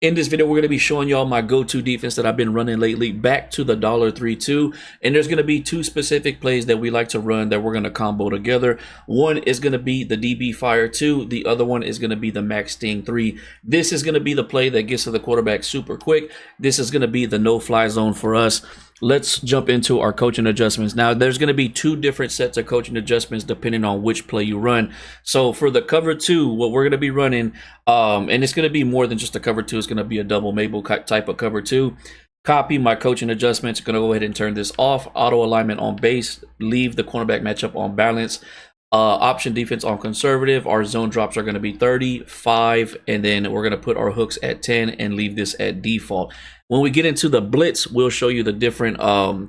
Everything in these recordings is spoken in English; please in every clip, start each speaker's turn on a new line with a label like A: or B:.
A: In this video, we're going to be showing y'all my go-to defense that I've been running lately, back to the $3-2. And there's going to be two specific plays that we like to run that we're going to combo together. One is going to be the DB Fire 2. The other one is going to be the Max Sting 3. This is going to be the play that gets to the quarterback super quick. This is going to be the no-fly zone for us. Let's jump into our coaching adjustments. Now, there's going to be two different sets of coaching adjustments depending on which play you run. So for the cover 2, what we're going to be running, and it's going to be more than just a cover 2. It's going to be a double Mabel type of cover 2. Copy my coaching adjustments. Going to go ahead and turn this off. Auto alignment on base. Leave the cornerback matchup on balance. Option defense on conservative. Our zone drops are going to be 30, 5, and then we're going to put our hooks at 10 and leave this at default. When we get into the blitz, we'll show you the different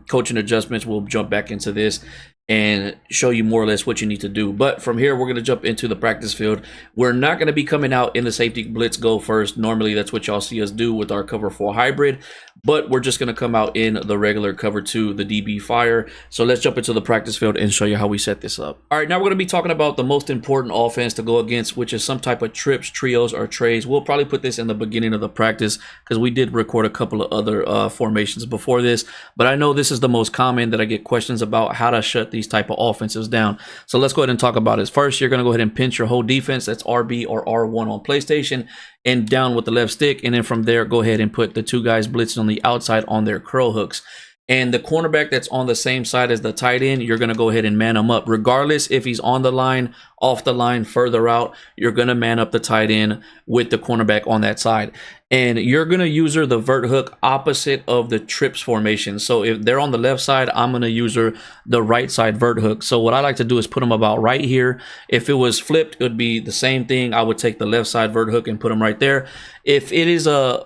A: coaching adjustments. We'll jump back into this and show you more or less what you need to do. But from here, we're going to jump into the practice field. We're not going to be coming out in the safety blitz go first. Normally, that's what y'all see us do with our cover 4 hybrid. But we're just going to come out in the regular cover 2, the DB Fire. So let's jump into the practice field and show you how we set this up. All right, now we're going to be talking about the most important offense to go against, which is some type of trips, trios, or trays. We'll probably put this in the beginning of the practice because we did record a couple of other formations before this. But I know this is the most common that I get questions about, how to shut these type of offenses down. So let's go ahead and talk about it. First, you're going to go ahead and pinch your whole defense. That's RB or R1 on PlayStation, and down with the left stick. And then from there, go ahead and put the two guys blitzing on the outside on their curl hooks. And the cornerback that's on the same side as the tight end, you're going to go ahead and man him up. Regardless if he's on the line, off the line, further out, you're going to man up the tight end with the cornerback on that side. And you're going to use the vert hook opposite of the trips formation. So if they're on the left side, I'm going to use the right side vert hook. So what I like to do is put them about right here. If it was flipped, it would be the same thing. I would take the left side vert hook and put them right there. If it is a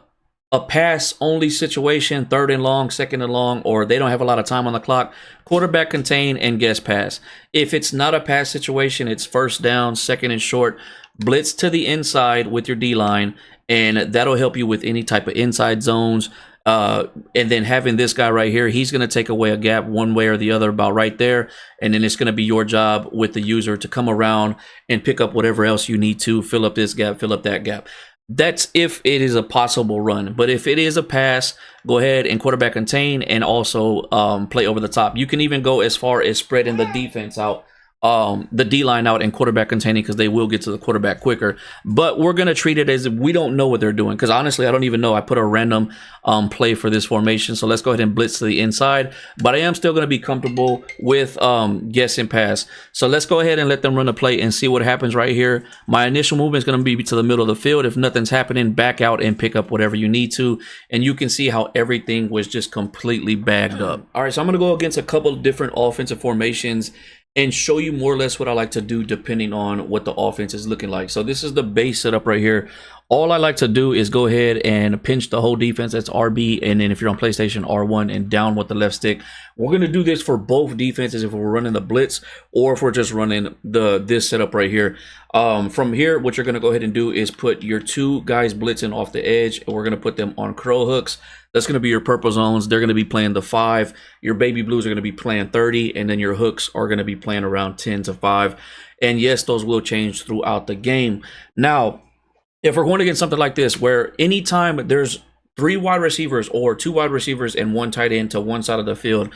A: pass only situation, 3rd and long, 2nd and long, or they don't have a lot of time on the clock, quarterback contain and guess pass. If it's not a pass situation, it's 1st down, 2nd and short, blitz to the inside with your D-line, and that'll help you with any type of inside zones. And then having this guy right here, he's going to take away a gap one way or the other about right there. And then it's going to be your job with the user to come around and pick up whatever else you need to, fill up this gap, fill up that gap. That's if it is a possible run. But if it is a pass, go ahead and quarterback contain and also play over the top. You can even go as far as spreading the defense out, the D-line out and quarterback containing, because they will get to the quarterback quicker. But we're going to treat it as if we don't know what they're doing, because honestly, I don't even know. I put a random play for this formation. So let's go ahead and blitz to the inside. But I am still going to be comfortable with guess and pass. So let's go ahead and let them run the play and see what happens right here. My initial movement is going to be to the middle of the field. If nothing's happening, back out and pick up whatever you need to. And you can see how everything was just completely bagged up. All right, so I'm going to go against a couple of different offensive formations and show you more or less what I like to do depending on what the offense is looking like. So this is the base setup right here. All I like to do is go ahead and pinch the whole defense. That's RB, and then if you're on PlayStation, R1 and down with the left stick. We're going to do this for both defenses if we're running the blitz or if we're just running this setup right here. From here, what you're going to go ahead and do is put your two guys blitzing off the edge, and we're going to put them on curl hooks. That's going to be your purple zones. They're going to be playing the 5. Your baby blues are going to be playing 30, and then your hooks are going to be playing around 10 to 5. And yes, those will change throughout the game. Now, if we're going against something like this, where anytime there's 3 wide receivers or 2 wide receivers and 1 tight end to one side of the field,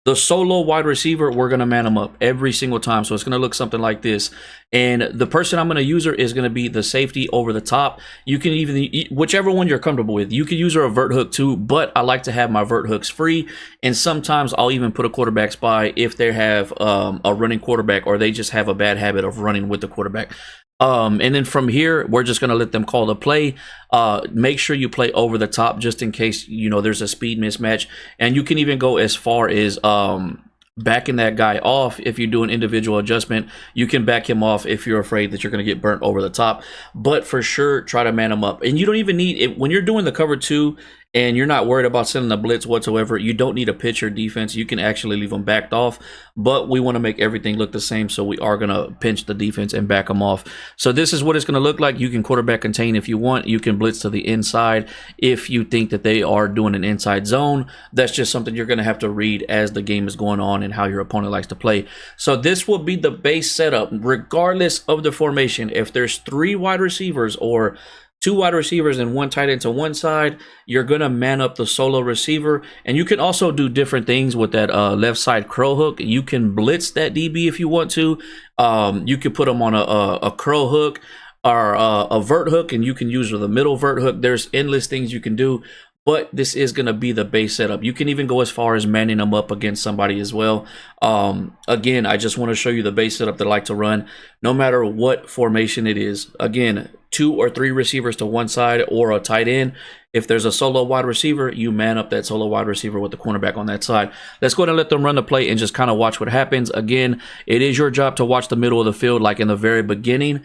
A: the solo wide receiver, we're going to man them up every single time. So it's going to look something like this. And the person I'm going to use is going to be the safety over the top. You can even, whichever one you're comfortable with, you can use a vert hook too, but I like to have my vert hooks free. And sometimes I'll even put a quarterback spy if they have a running quarterback, or they just have a bad habit of running with the quarterback. And then from here, we're just going to let them call the play. Make sure you play over the top just in case, you know, there's a speed mismatch. And you can even go as far as backing that guy off. If you do an individual adjustment, you can back him off if you're afraid that you're going to get burnt over the top. But for sure, try to man him up. And you don't even need it when you're doing the cover 2 and you're not worried about sending the blitz whatsoever. You don't need a pitch or defense. You can actually leave them backed off, but we want to make everything look the same, so we are going to pinch the defense and back them off. So this is what it's going to look like. You can quarterback contain if you want. You can blitz to the inside if you think that they are doing an inside zone. That's just something you're going to have to read as the game is going on and how your opponent likes to play. So this will be the base setup, regardless of the formation. If there's 3 wide receivers or 2 wide receivers and 1 tight end to one side. You're gonna man up the solo receiver, and you can also do different things with that left side crow hook. You can blitz that DB if you want to. You can put them on a crow hook or a vert hook, and you can use the middle vert hook. There's endless things you can do, but this is going to be the base setup. You can even go as far as manning them up against somebody as well. Again, I just want to show you the base setup that I like to run no matter what formation it is. Again, 2 or 3 receivers to one side or a tight end. If there's a solo wide receiver, you man up that solo wide receiver with the cornerback on that side. Let's go ahead and let them run the play and just kind of watch what happens. Again, it is your job to watch the middle of the field like in the very beginning.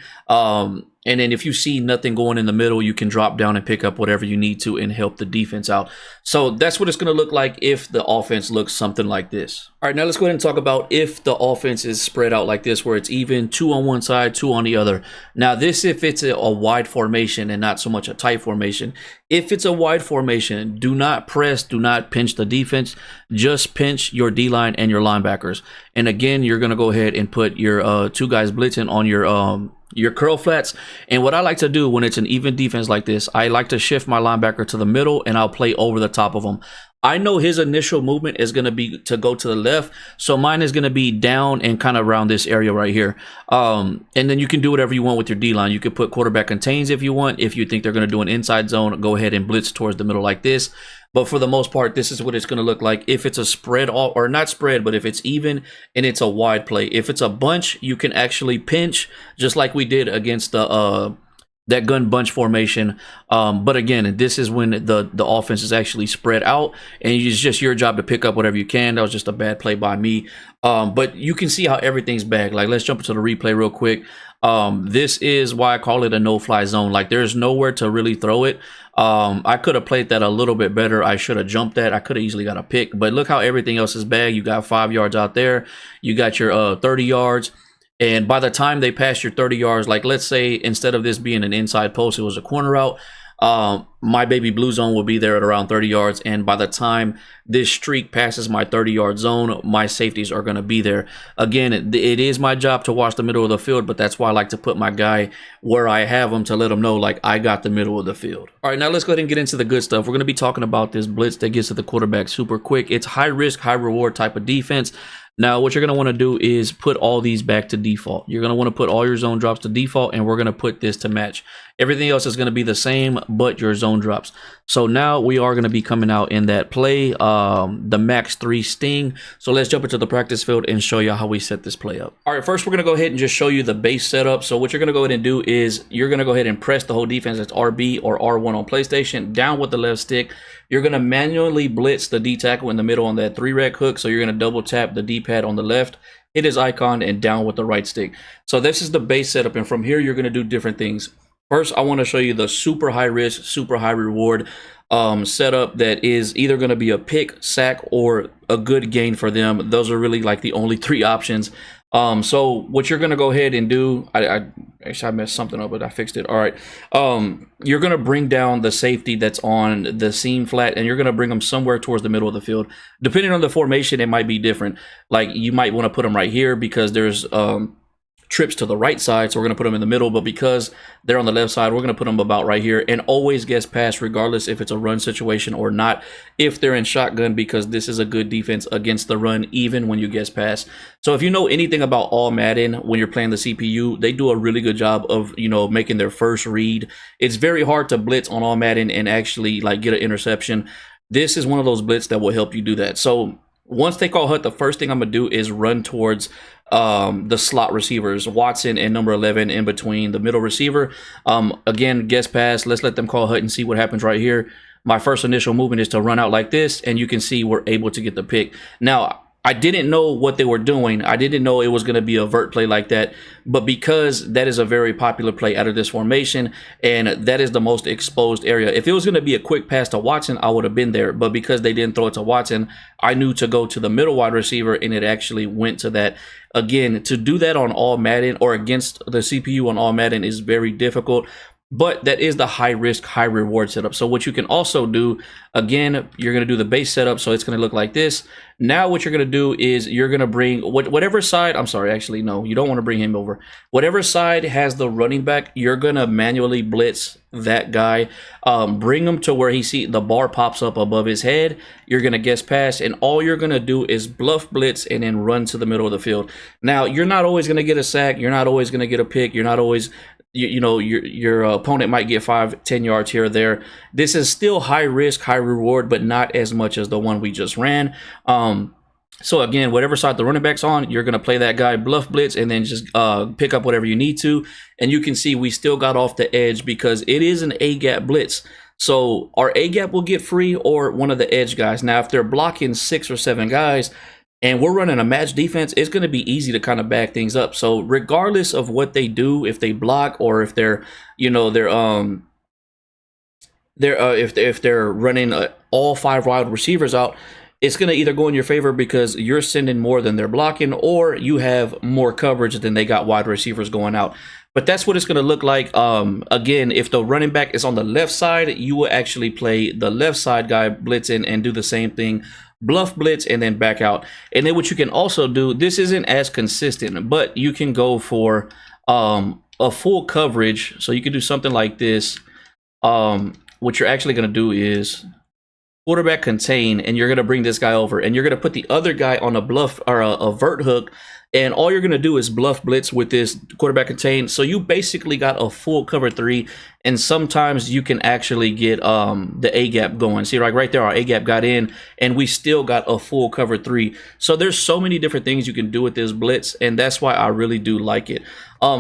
A: And then if you see nothing going in the middle, you can drop down and pick up whatever you need to and help the defense out. So that's what it's going to look like if the offense looks something like this. All right, now let's go ahead and talk about if the offense is spread out like this, where it's even 2 on one side, 2 on the other. Now this, if it's a wide formation and not so much a tight formation. If it's a wide formation, do not press, do not pinch the defense. Just pinch your D-line and your linebackers. And again, you're going to go ahead and put your 2 guys blitzing on your curl flats. And what I like to do when it's an even defense like this, I like to shift my linebacker to the middle and I'll play over the top of him. I know his initial movement is going to be to go to the left, so mine is going to be down and kind of around this area right here. And then you can do whatever you want with your D-line. You could put quarterback contains if you want. If you think they're going to do an inside zone, go ahead and blitz towards the middle like this. But for the most part, this is what it's going to look like if it's a spread, or not spread, but if it's even and it's a wide play. If it's a bunch, you can actually pinch just like we did against the that gun bunch formation. But again, this is when the offense is actually spread out, and it's just your job to pick up whatever you can. That was just a bad play by me. But you can see how everything's bagged. Like, let's jump into the replay real quick. This is why I call it a no-fly zone. Like, there's nowhere to really throw it. I could have played that a little bit better. I should have jumped that. I could have easily got a pick. But look how everything else is bagged. You got 5 yards out there. You got your 30 yards. And by the time they pass your 30 yards, like let's say instead of this being an inside post, it was a corner route, my baby blue zone will be there at around 30 yards. And by the time this streak passes my 30-yard zone, my safeties are going to be there. Again, it is my job to watch the middle of the field, but that's why I like to put my guy where I have him to let him know, like, I got the middle of the field. All right, now let's go ahead and get into the good stuff. We're going to be talking about this blitz that gets to the quarterback super quick. It's high risk, high reward type of defense. Now, what you're going to want to do is put all these back to default. You're going to want to put all your zone drops to default, and we're going to put this to match. Everything else is going to be the same, but your zone drops. So now we are going to be coming out in that play, the max 3 sting. So let's jump into the practice field and show you how we set this play up. All right, first we're going to go ahead and just show you the base setup. So what you're going to go ahead and do is you're going to go ahead and press the whole defense. That's RB or R1 on PlayStation, down with the left stick. You're going to manually blitz the D tackle in the middle on that 3-rec hook. So you're going to double tap the D-pad on the left, hit his icon, and down with the right stick. So this is the base setup. And from here, you're going to do different things. First, I want to show you the super high risk, super high reward setup that is either going to be a pick, sack, or a good gain for them. Those are really like the only 3 options. So what you're going to go ahead and do, actually I messed something up, but I fixed it. All right. You're going to bring down the safety that's on the seam flat, and you're going to bring them somewhere towards the middle of the field. Depending on the formation, it might be different. Like, you might want to put them right here because there's trips to the right side, so we're going to put them in the middle, but because they're on the left side, we're going to put them about right here, and always guess pass regardless if it's a run situation or not, if they're in shotgun, because this is a good defense against the run even when you guess pass. So if you know anything about all Madden, when you're playing the CPU, they do a really good job of, you know, making their first read. It's very hard to blitz on all Madden and actually like get an interception. This is one of those blitz that will help you do that. So once they call HUT, the first thing I'm gonna do is run towards the slot receivers, Watson and number 11 in between the middle receiver. Again, guess pass. Let's let them call HUT and see what happens right here. My first initial movement is to run out like this, and you can see we're able to get the pick. Now, I didn't know what they were doing. I didn't know it was going to be a vert play like that. But because that is a very popular play out of this formation, and that is the most exposed area. If it was going to be a quick pass to Watson, I would have been there. But because they didn't throw it to Watson, I knew to go to the middle wide receiver, and it actually went to that. Again, to do that on all Madden or against the CPU on all Madden is very difficult. but that is the high risk, high reward setup. So what you can also do, again, you're going to do the base setup. So it's going to look like this. Now what you're going to do is you're going to bring whatever side, I'm sorry, actually, no, you don't want to bring him over. Whatever side has the running back, you're going to manually blitz that guy. Bring him to where the bar pops up above his head. You're going to guess pass, and all you're going to do is bluff blitz and then run to the middle of the field. Now, you're not always going to get a sack. You're not always going to get a pick. You're not always... You know, your opponent might get 5-10 yards here or there. This is still high risk, high reward, but not as much as the one we just ran. So again, whatever side the running back's on, you're going to play that guy, bluff blitz, and then just pick up whatever you need to. And you can see we still got off the edge because it is an A-gap blitz. So our A-gap will get free or one of the edge guys. Now, if they're blocking 6 or 7 guys, and we're running a match defense, it's going to be easy to kind of back things up. So regardless of what they do, if they block or if they're, you know, if they're running all 5 wide receivers out, it's going to either go in your favor because you're sending more than they're blocking, or you have more coverage than they got wide receivers going out. But that's what it's going to look like. Again, if the running back is on the left side, you will actually play the left side guy blitzing and do the same thing. Bluff blitz and then back out. And then what you can also do, this isn't as consistent, but you can go for a full coverage. So you can do something like this. What you're actually going to do is quarterback contain, and you're going to bring this guy over, and you're going to put the other guy on a bluff or a vert hook. And all you're going to do is bluff blitz with this quarterback contain. So you basically got a full cover 3. And sometimes you can actually get the A-gap going. See, like right there, our A-gap got in, and we still got a full cover 3. So there's so many different things you can do with this blitz, and that's why I really do like it.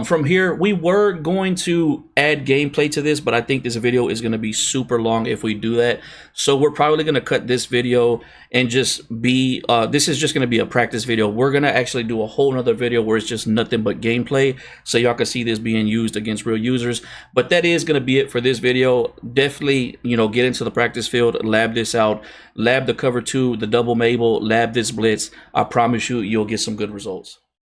A: From here, we were going to add gameplay to this, but I think this video is going to be super long if we do that. So we're probably going to cut this video and just be, this is just going to be a practice video. We're going to actually do a whole nother video where it's just nothing but gameplay, so y'all can see this being used against real users. But that is going to be it for this video. Definitely, you know, get into the practice field, lab this out, lab the cover 2, the double Mabel, lab this blitz. I promise you, you'll get some good results.